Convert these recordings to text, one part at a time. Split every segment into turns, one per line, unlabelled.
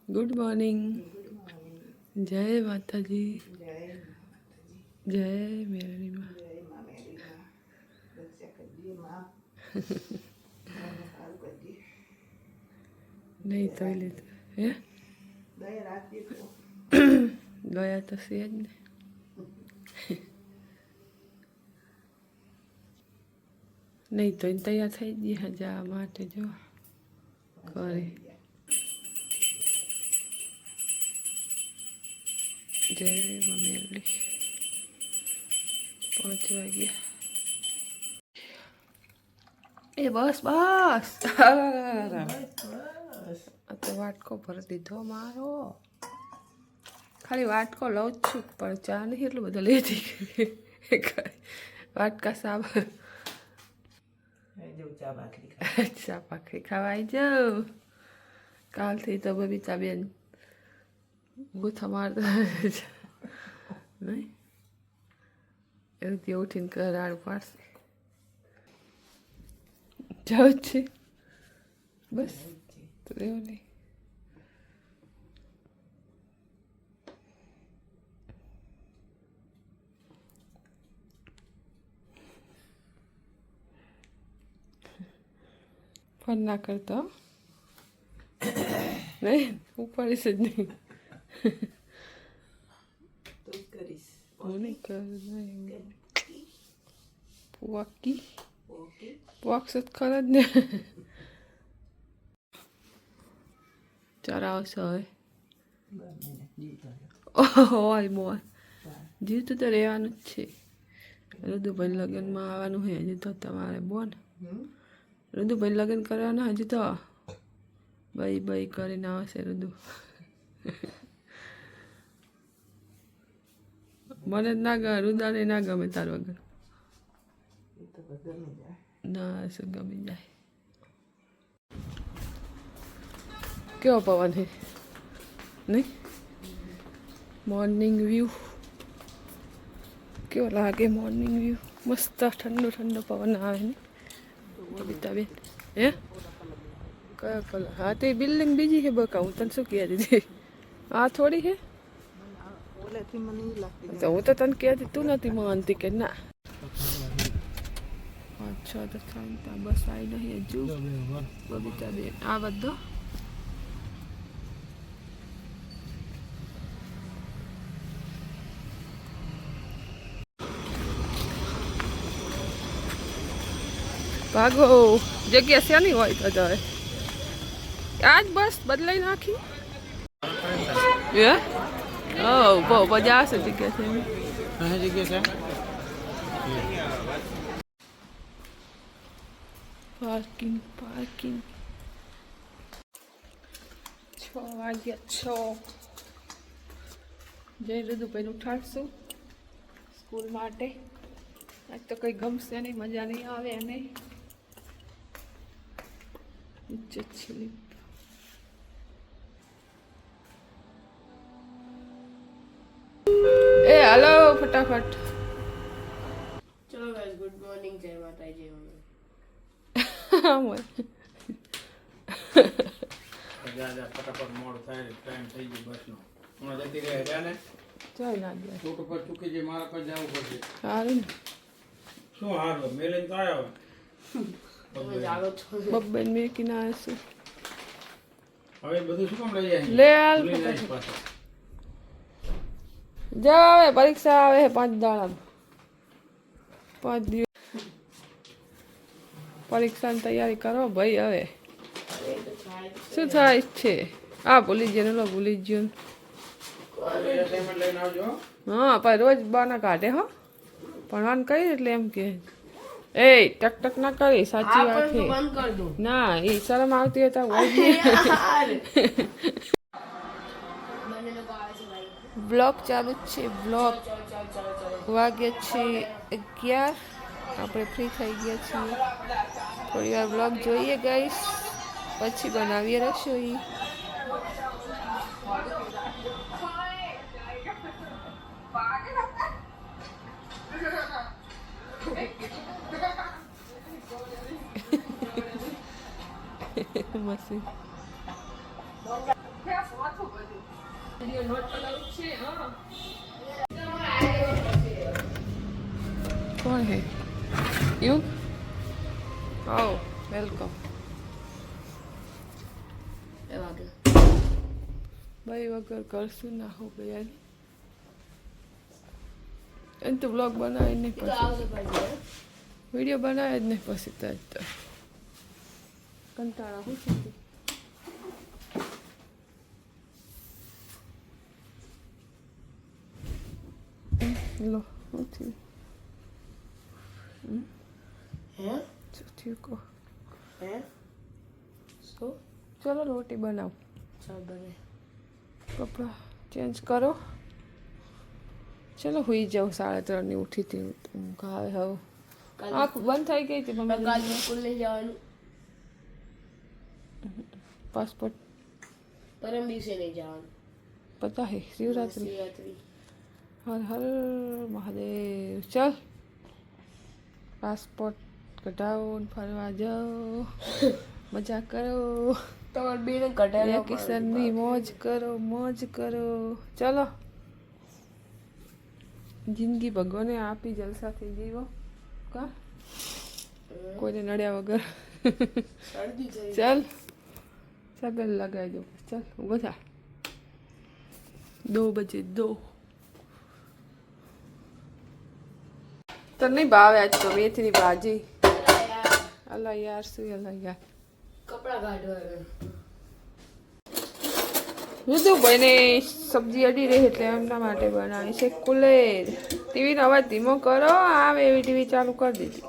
Good morning. જય માતાજી. જય મેરડી માં. નહીં તો લીધું હે ગયા તો છે જ ને. નહીં તો તૈયાર થઈ ગયા જવા માટે જો કરે. જય મમ્મી 5 વાગ્યા. એ બસ બસ આ તો વાટકો ભરી દીધો મારો. ખાલી વાટકો લઉં જ છું પણ ચા નહીં એટલું બધું લેતી. વાટકા સાબ ચા ભાખરી ખાવા આવી જાઉં. કાલથી તો બબીતા બેન બૂથા મારતા નહીં એવું ઉઠીને કરાડું પાડશે. જાઉં જ છે બસ તો એવું નહીં. ફોન ના કરતો નહીં ઉપાડીશ જ નહીં. હું નહીં કરું પોકી પોક્સ જ ખરા જ ને. ચરાવશો હવે હોય મોર જીવતું તો રહેવાનું જ છે. રુદુભાઈ લગ્નમાં આવવાનું હોય હજી તો તમારે બોન. રુદુભાઈ લગ્ન કરવાના હજી તો બઈ બઈ કરીને આવશે રુદુ. મને ના ગમે રુદાને ના ગમે તાર વગર. ના શું ગમી જાય. કેવો પવન છે નહીં. મોર્નિંગ વ્યૂ કેવો લાગે. મોર્નિંગ વ્યૂ મસ્ત ઠંડો ઠંડો પવન આવે ને બબીતા બેન. હે કયો કલર? હા તે બિલ્ડિંગ બીજી છે બકા. હું તને શું કહે દીધી આ થોડી છે તો હું તો તને કહેતી તું નથી માનતી કે ના. અચ્છા તો થાય બસ આવી નહીં હજુ બબીતા બેન આ બધો. ભાગો જગ્યા શેની હોય તો જાય આજ બસ બદલાઈ નાખી. હે બહુ મજા આવશે જગ્યા છે. પાર્કિંગ પાર્કિંગ 6 વાગ્યા 6. જય રુદુભાઈને ઉઠાડશું સ્કૂલ માટે. આજ તો કંઈ ગમશે નહીં મજા નહીં આવે એને. નીચે સ્લીપ. એ હાલો ફટાફટ.
ચલો ગાઈસ ગુડ મોર્નિંગ. જય માતાજી.
ફટાફટ મોડ થાય ટાઈમ થઈ ગયો બસનો. હમણાં જતી રહે જાને
ચાલ ના ગયા
છોટો પર ચૂકી જાય મારા પર જવું પડશે.
સારું ને
શું હારું મેલીને તો આવ્યો
તમે જાગો છો
બબ્બન મેકીને આવશું.
હવે બધું શું કામ લઈ જાય
લે હાલ
ભૂલી જાય પાછો.
જાવ હવે પરીક્ષા આવે 5 દાડા 5 દિવસ પરીક્ષાની તૈયારી કરો ભાઈ. હવે શું થાય છે આ ભૂલી ગયો ને ભૂલી ગયો.
અસાઇનમેન્ટ લઈને આવજો.
હા પણ રોજ બાના કાઢે હો ભણવાનું કઈ એટલે એમ કે એ ટક ટક ના કરી સાચી વાત છે.
બંધ કર દો
ના એ શરમ આવતી હોય તો બ્લોગ ચાલુ જ છે. બ્લોગ વાગ્યા છે 11. આપણે ફ્રી થઈ ગયા છીએ. થોડી વાર બ્લોગ જોઈએ ગાઈસ પછી બનાવીએ રસોઈ. મસ્તી કોણ હે યુગ? ઓ વેલકમ. ભાઈ વગર કરશું ના હો ભાઈ. એને તો બ્લોગ બનાવે નહીં પછી વિડીયો બનાવે જ નહીં પછી તો કંટાળા હું છે લો શું થયું? શું થયું કહો? ચલો રોટી બનાવો. કપડાં ચેન્જ કરો. ચલો હુઈ જાઉં. 3:30 ઉઠી હતી ઊંઘ આવે હવે. આંખ બંધ થઈ ગઈ હતી મમ્મી.
સ્કૂલ લઈ જવાનું.
પાસપોર્ટ
પરમ દિવસે લઈ જવાનું.
પતા હે શિવરાત્રી.
શિવરાત્રી.
હર હર મહાદેવ. ચલ પાસપોર્ટ કઢાવો ને ફરવા જાઓ. મજા કરો.
તમારે બેને કઢાવી
વેકેશનની મોજ કરો મોજ કરો. ચલો જિંદગી ભગવાને આપી જલસાથી જીવો કા કોઈને નડ્યા વગર.
શરદી થઈ.
ચલ સગન લગાવી દો. ચલ ઊભો થા. 2 બજે 2. તો નહીં ભાવે આજ તો મેથીની ભાજી. અલા યાર શું અલા યાર.
કપડા કાઢવા
ઋતુભાઈ ને સબ્જી અડી રહી એટલે એમના માટે બનાવી છે કુલેર. ટીવીનો અવાજ ધીમો કરો. આમ એવી ટીવી ચાલુ કરી દીધી.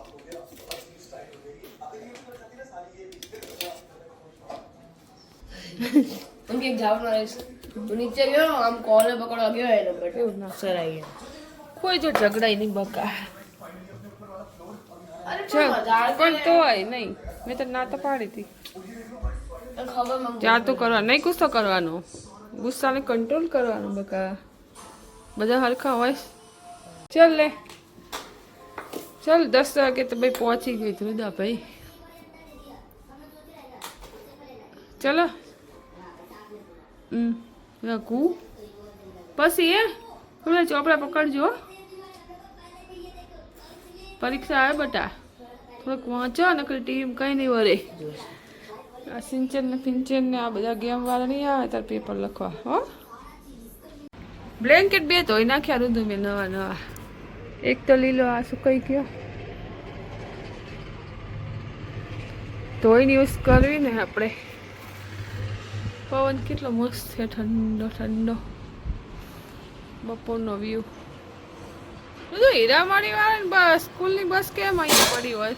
ઉનકે જવાનું રહેશે. નીચે ગયો આમ કોલે પકડવા ગયો એને બટ
એવું ના
સર આવી ગયા.
કોઈ જો ઝઘડાય નહીં બકા.
અરે
પણ તોય નહીં. મેં તો ના તો પાડી હતી.
ખબર મને
ત્યાં તો કરવા નહીં. ગુસ્સો કરવાનો. ગુસ્સાને કંટ્રોલ કરવાનો બકા. બધા હરખા હોય. ચલ લે ચલ 10 વાગે તો ભાઈ પહોંચી ગઈ ધ્રુદા ભાઈ. ચલો રાખું પછી થોડા ચોપડા પકડજો. પરીક્ષા આવે બટા. થોડુંક વાંચો નકર ટીવી કંઈ નહીં વરે. આ સિંચન ને ફિંચન ને આ બધા ગેમ વાળા નહીં આવે તાર પેપર લખવા. હો બ્લેન્કેટ 2 ધોઈ નાખ્યા રૂધું મેં નવા. એક તો લીલો આ સુકાઈ ગયો. ધોઈને યુઝ કરવી ને આપણે. પવન કેટલો મસ્ત છે. ઠંડો ઠંડો બપોરનો વ્યૂ. બધું હીરામણી વાળી બસ સ્કૂલની બસ કેમ અહીંયા પડી હોય?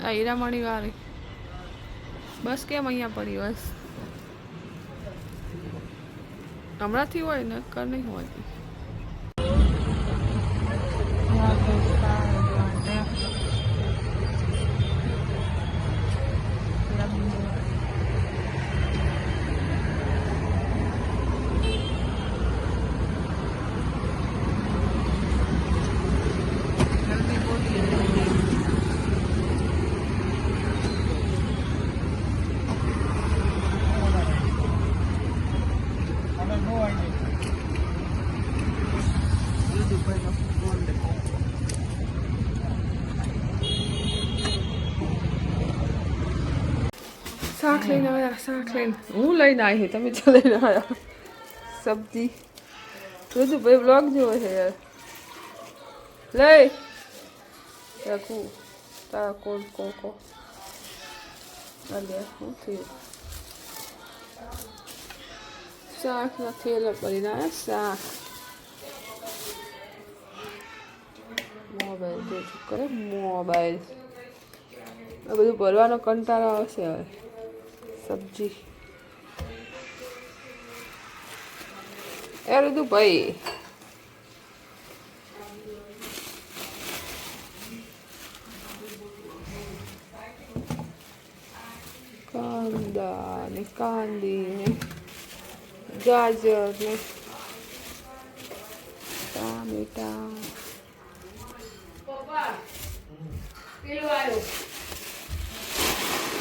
આ હીરામણી વાળી બસ કેમ અહીંયા પડી હોય? હમણાંથી હોય ને કર નહીં હોતી. શાક લઈને આવ્યા. શાક લઈને હું લઈને આવી. તમે તો લઈને આવ્યા સબ્જી. બધું ભાઈ બ્લોગ જોવે છે યાર. લઈ રાખું તારા કોલ કોકો. અલે શું થયું? શાકના થેલા કરીને આવ્યા. શાક મોબાઈલ જોજો કરે. મોબાઈલ આ બધું ભરવાનો કંટાળો આવશે હવે. સબ્જી એ બધું ભાઈ. કાંદા ને કાંદી ને ગાજર ને ટામેટા.
પપ્પા પેલું આવ્યું.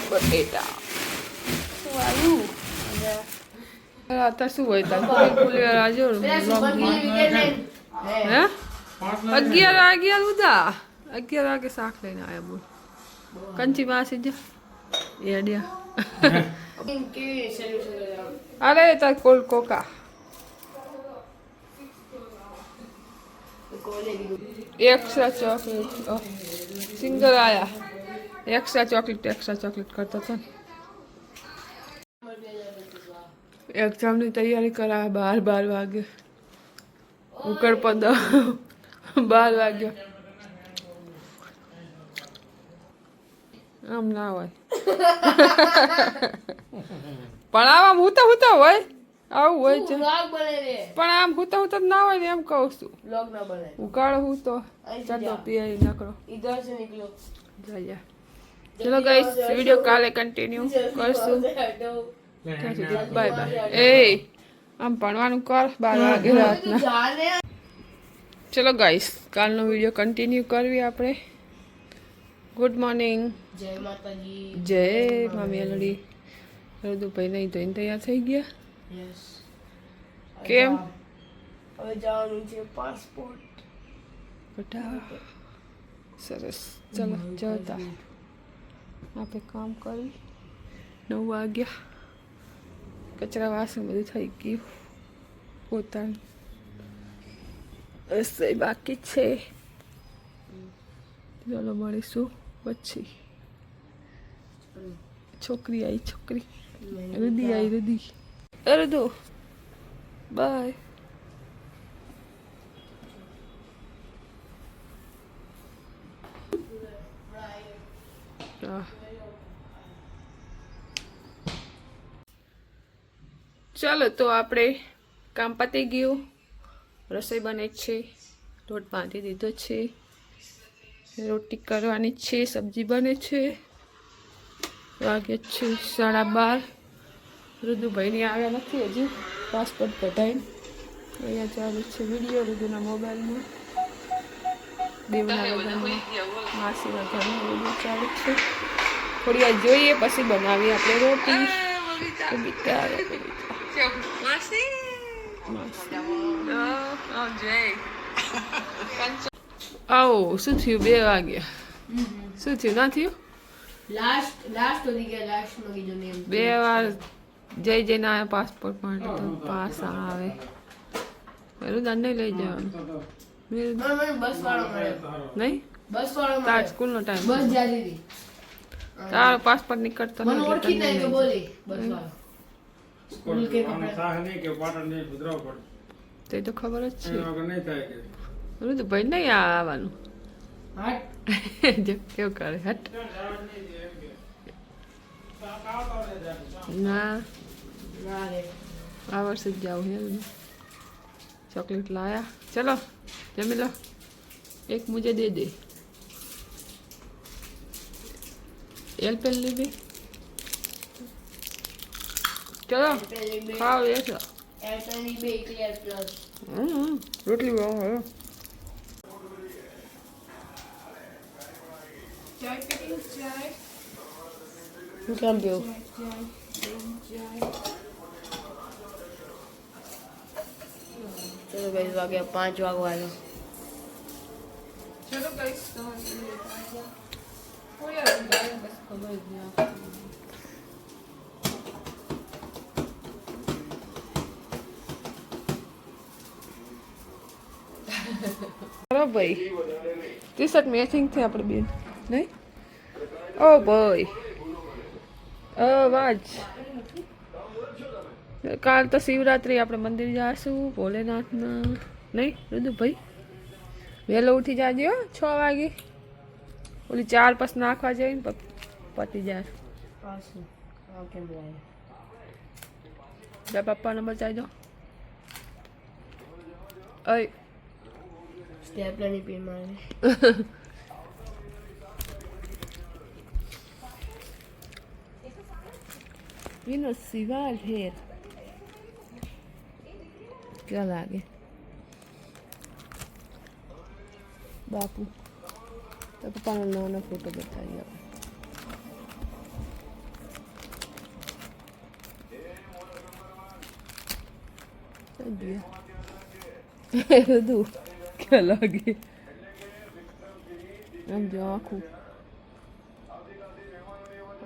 બટેટા શું આવ્યું? અત્યારે શું હોય તાર ફૂલી જો
પેલા સુપર ગિલ વિકેટ લઈને
હે 11 ઉદા 11 વાગે શાક લઈને આવ્યા બોલ કંચી માસી જ એડિયા
કેવી સોલ્યુશન
અરે તાર કોલ કોકા
કોલે કીધું
એક્સ્ટ્રા ચોકલેટ સિંગર આયા એક્સ્ટ્રા ચોકલેટ કરતા હતા એક્ઝામની તૈયારી કરાવે 12 વાગે ઉકળ પદ 12 વાગ્યો આમ ના હોય પણ આમ હું હોય આવું હોય છે
વ્લોગ બનાવે
પણ આમ હું તો ના હોય ને એમ કહું છું
વ્લોગ ના બનાવે
ઉકાળ હું તો ચટો પીએ નકરો
इधर से निकलो
જયા ચલો ગાઈસ વિડિયો કાલે કન્ટિન્યુ કરશું ત્યાં સુધી બાય બાય એ આમ ભણવાનું કર 12 વાગે રાતના
जाने
ચલો ગાઈસ કાલનો વિડિયો કન્ટિન્યુ કરવી આપણે ગુડ મોર્નિંગ
जय माता जी
જય મામી અલડી રદુભાઈ નહીં તો તૈયાર થઈ ગયા
यस
કેમ
હવે જવાનું છે પાસપોર્ટ
બટા સરસ ચલો જતા આપણે કામ કરી 9 વાગ્યા કચરા વાસણ બધું થઈ ગયું પોતાનું રસોઈ બાકી છે ચાલો મળીશું પછી છોકરી રુદી આવી રુદુ બાય ચાલો તો આપણે કામ પતી ગયું રસોઈ બને છે લોટ બાંધી દીધો છે રોટી કરવાની છે સબ્જી બને છે વાગે છે 12:30 રુદુભાઈની આવ્યા નથી હજી પાસપોર્ટ કઢાઈને અહીંયા ચાલુ છે વિડીયો રુદુના મોબાઈલમાં દેવના લગ્નમાં માસીના ઘરમાં વિડીયો ચાલુ છે થોડી વાર જોઈએ પછી બનાવીએ આપણે રોટી કવિતા આવો શું થયું 2 વાગ્યા શું થયું ના થયું
लास्ट होती क्या लास्ट में की जो नेम
2 વાર જઈને આવ્યા પાસપોર્ટ માટે તો પાછા આવે મેરું દાંડે લઈ જવાનું
मैं बस वाला में
નહીં
बस वाला
તાર
में
સ્કૂલનો ટાઈમ
बस जाती थी
તારો પાસપોર્ટ નીકળતો
मन
નથી
और
એટલે
की
તને
नहीं तो
લઈ
बोली बस वाला स्कूल के कपड़े
તે તો ખબર જ છે
નહીં થાય કે
બોલું તો ભાઈ નહીં આવવાનું
हट
જો કેવું કરે હટ ના
ना रे
આ વર્ષે જ જાઉં હે ચોકલેટ લાયા ચલો જમી લો એક મુझे दे दे એલપેલ લીધી ચલો ખાઓ એસો
एयरटेल बे क्लियर प्लस
રોટલી બહુ હોય
चाय पीती चाय क्या पियो चलो गाइस आ गया 5 वागवानो
ચલો ગાઈસ કોઈ યાર બસ ખબર જ નહીં બરો ભાઈ ટી શર્ટ મેચિંગ છે આપણે બેન નહીં ઓ ભાઈ અવાજ કાલ તો શિવરાત્રી આપણે મંદિર જાશું ભોલેનાથના નહીં રુદુ ભાઈ વહેલો ઉઠી જાજો 6 વાગે ઓલી 4 પાસ નાખવા જાય ને પતી જાય
ओके भाई
જા પપ્પા નંબર ચાઈ દો ઓય
स्टेपलर नहीं पिन मारे
Vino Sival here. क्या लागे बापू तो पापा ने नया फोटो बताइए બધું ક્યાં લાગે આમ જો આખું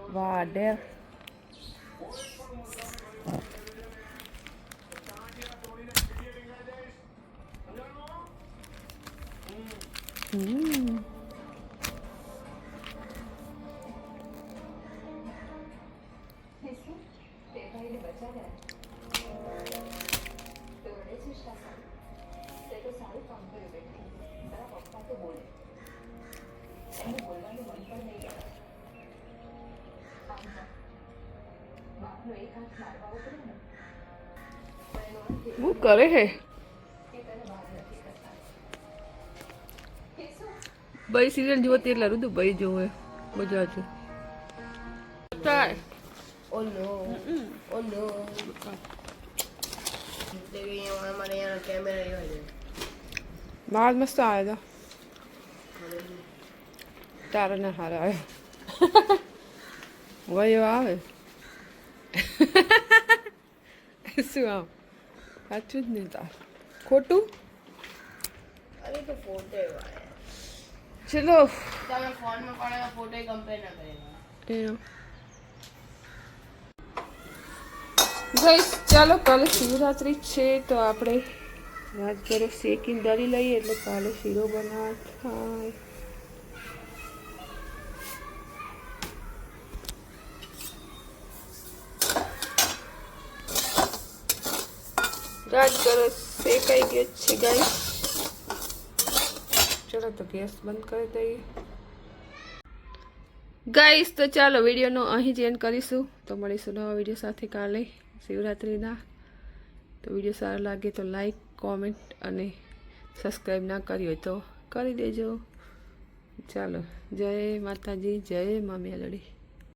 વાડે શું કરે હે ભાઈ સિરિયલ જોતી એટલે રુદુ ભાઈ જોવે મજા છે
ઓ નો ઓ નો हमारे यहाँ कैमरा ही है
बाल मस्त आएगा तारा ना हारा है वही आवे શું આમ સાચું જ નહીં તાર ખોટું
अरे तो फोटो है
ચલો
તમે ફોન માં પાડેલા ફોટો કમ્પેર ના કરેલા
ગાઈસ ચાલો કાલે શિવરાત્રી છે તો આપણે રાજગરો શેકીને દળી લઈએ એટલે કાલે શીરો બનાવ થાય રાજગરો શેકાઈ ગયો છે ગાઈસ ચલો તો ગેસ બંધ કરી દઈએ ગાઈસ તો ચાલો વિડીયોનો અહીં જ એન્ડ કરીશું તો મળીશું નવા વિડીયો સાથે કાલે શિવરાત્રિના તો વિડીયો સારો લાગે તો લાઈક કોમેન્ટ અને સબસ્ક્રાઈબ ના કરી હોય તો કરી દેજો ચાલો જય માતાજી જય મા મેલડી